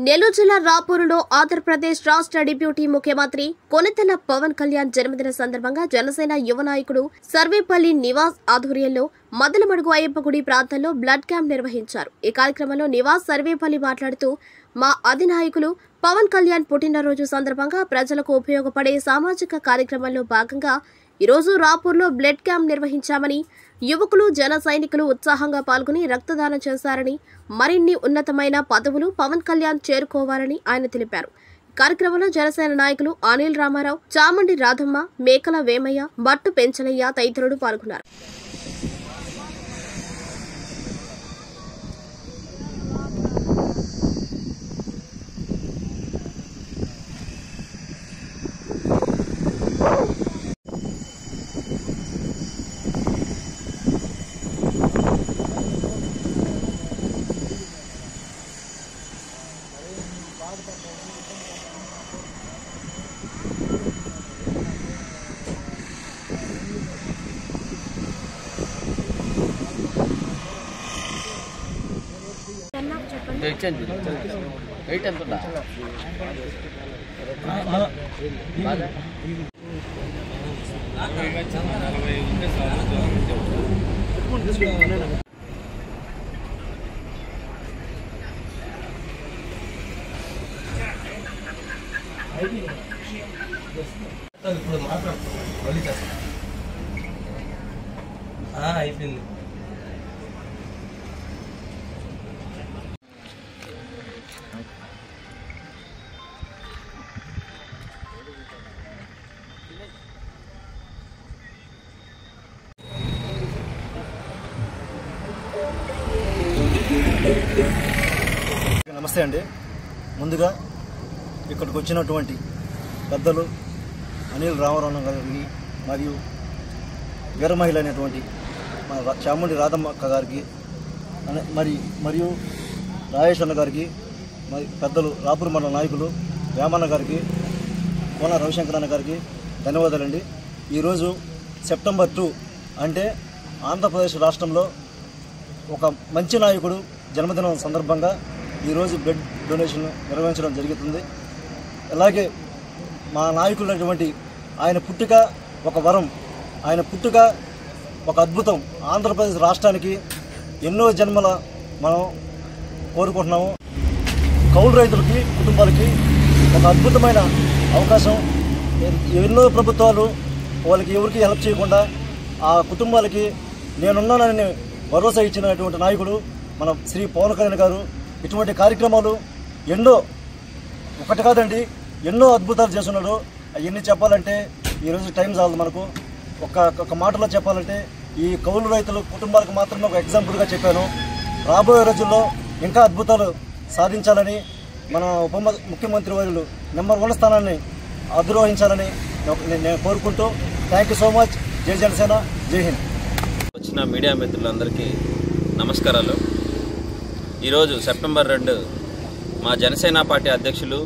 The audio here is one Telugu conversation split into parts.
నెల్లూరు జిల్లా రాపూరులో ఆంధ్రప్రదేశ్ రాష్ట్ర డిప్యూటీ ముఖ్యమంత్రి కొనిదెల పవన్ కళ్యాణ్ జన్మదిన సందర్భంగా జనసేన యువ నాయకుడు సర్వేపల్లి నివాస్ ఆధ్వర్యంలో మదలమడుగు అయ్యప్ప గుడి ప్రాంతంలో బ్లడ్ క్యాంప్ నిర్వహించారు. ఈ కార్యక్రమంలో నివాస్ సర్వేపల్లి మాట్లాడుతూ మా అధినాయకులు పవన్ కళ్యాణ్ పుట్టినరోజు సందర్భంగా ప్రజలకు ఉపయోగపడే సామాజిక కార్యక్రమంలో భాగంగా ఈరోజు రాపూర్లో బ్లడ్ క్యాంప్ నిర్వహించామని, యువకులు జన సైనికులు ఉత్సాహంగా పాల్గొని రక్తదానం చేశారని, మరిన్ని ఉన్నతమైన పదవులు పవన్ కళ్యాణ్ చేరుకోవాలని ఆయన తెలిపారు. కార్యక్రమంలో జనసేన నాయకులు అనిల్ రామారావు, చామండి రాధమ్మ, మేకల వేమయ్య, బట్టు పెంచలయ్య తదితరులు పాల్గొన్నారు. అయిపోయింది. నమస్తే అండి. ముందుగా ఇక్కడికి వచ్చినటువంటి పెద్దలు అనిల్ రామారావు గారికి మరియు వీర మహిళ అయినటువంటి చాముండి రాధమ్మ అక్క గారికి మరియు రాజేష్ అన్న గారికి, మరి పెద్దలు రాపూర్ మండల నాయకులు వేమన్న గారికి, కోన రవిశంకర్ అన్న గారికి ధన్యవాదాలండి. ఈరోజు సెప్టెంబర్ 2 అంటే ఆంధ్రప్రదేశ్ రాష్ట్రంలో ఒక మంచి నాయకుడు జన్మదినం సందర్భంగా ఈరోజు బ్లడ్ డొనేషన్ నిర్వహించడం జరుగుతుంది. అలాగే మా నాయకులైనటువంటి ఆయన పుట్టుక ఒక వరం, ఆయన పుట్టుక ఒక అద్భుతం. ఆంధ్రప్రదేశ్ రాష్ట్రానికి ఎన్నో జన్మల మనం కోరుకుంటున్నాము. కౌలు రైతులకి, కుటుంబాలకి ఒక అద్భుతమైన అవకాశం. ఎన్నో ప్రభుత్వాలు వాళ్ళకి ఎవరికి హెల్ప్ చేయకుండా ఆ కుటుంబాలకి నేనున్నానని భరోసా ఇచ్చినటువంటి నాయకుడు మన శ్రీ పవన్ కళ్యాణ్ గారు. ఇటువంటి కార్యక్రమాలు ఎన్నో, ఒకటి కాదండి, ఎన్నో అద్భుతాలు చేస్తున్నాడు. అవన్నీ చెప్పాలంటే ఈరోజు టైం చాలదు మనకు. ఒక మాటలో చెప్పాలంటే ఈ కౌలు రైతుల కుటుంబాలకు మాత్రమే ఒక ఎగ్జాంపుల్గా చెప్పాను. రాబోయే రోజుల్లో ఇంకా అద్భుతాలు సాధించాలని, మన ముఖ్యమంత్రి వర్యులు నెంబర్ 1 స్థానాన్ని అధిరోహించాలని నేను కోరుకుంటూ, థ్యాంక్ యూ సో మచ్. జై జనసేన, జై హింద్. వచ్చిన మీడియా మిత్రులందరికీ నమస్కారాలు. ఈరోజు సెప్టెంబర్ 2 మా జనసేన పార్టీ అధ్యక్షులు,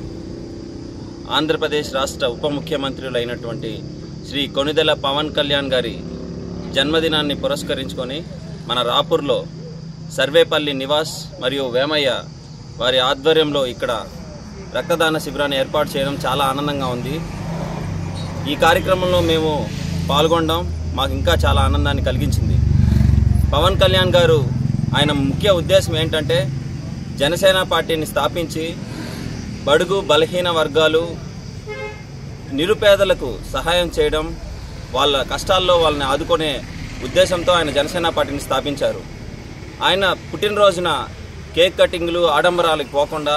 ఆంధ్రప్రదేశ్ రాష్ట్ర ఉప ముఖ్యమంత్రులు అయినటువంటి శ్రీ కొనిదెల పవన్ కళ్యాణ్ గారి జన్మదినాన్ని పురస్కరించుకొని మన రాపూర్లో సర్వేపల్లి నివాస్ మరియు వేమయ్య వారి ఆధ్వర్యంలో ఇక్కడ రక్తదాన శిబిరాన్ని ఏర్పాటు చేయడం చాలా ఆనందంగా ఉంది. ఈ కార్యక్రమంలో మేము పాల్గొనడం మాకు ఇంకా చాలా ఆనందాన్ని కలిగించింది. పవన్ కళ్యాణ్ గారు ఆయన ముఖ్య ఉద్దేశం ఏంటంటే జనసేన పార్టీని స్థాపించి బడుగు బలహీన వర్గాలు, నిరుపేదలకు సహాయం చేయడం, వాళ్ళ కష్టాల్లో వాళ్ళని ఆదుకునే ఉద్దేశంతో ఆయన జనసేన పార్టీని స్థాపించారు. ఆయన పుట్టినరోజున కేక్ కటింగ్లు, ఆడంబరాలకు పోకుండా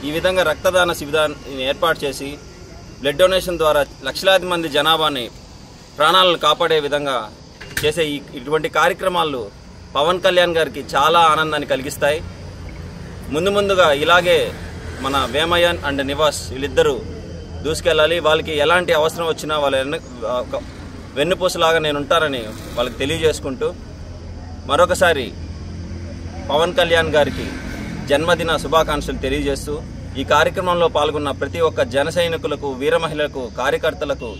ఈ విధంగా రక్తదాన శిబిరాన్ని ఏర్పాటు చేసి బ్లడ్ డొనేషన్ ద్వారా లక్షలాది మంది జనాభాని, ప్రాణాలను కాపాడే విధంగా చేసే ఇటువంటి కార్యక్రమాలు పవన్ కళ్యాణ్ గారికి చాలా ఆనందాన్ని కలిగిస్తాయి. ముందుగా ఇలాగే మన వేమయ్య అండ్ నివాస్ వీళ్ళిద్దరూ దూసుకెళ్ళాలి. వాళ్ళకి ఎలాంటి అవసరం వచ్చినా వాళ్ళ వెన్నుపూసలాగా నేను ఉంటారని వాళ్ళకి తెలియజేసుకుంటూ, మరొకసారి పవన్ కళ్యాణ్ గారికి జన్మదిన శుభాకాంక్షలు తెలియజేస్తూ, ఈ కార్యక్రమంలో పాల్గొన్న ప్రతి ఒక్క జన సైనికులకు, వీర మహిళలకు, కార్యకర్తలకు,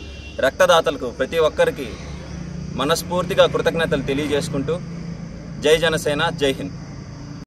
రక్తదాతలకు ప్రతి ఒక్కరికి మనస్ఫూర్తిగా కృతజ్ఞతలు తెలియజేసుకుంటూ, జై జనసేన, జై హింద్.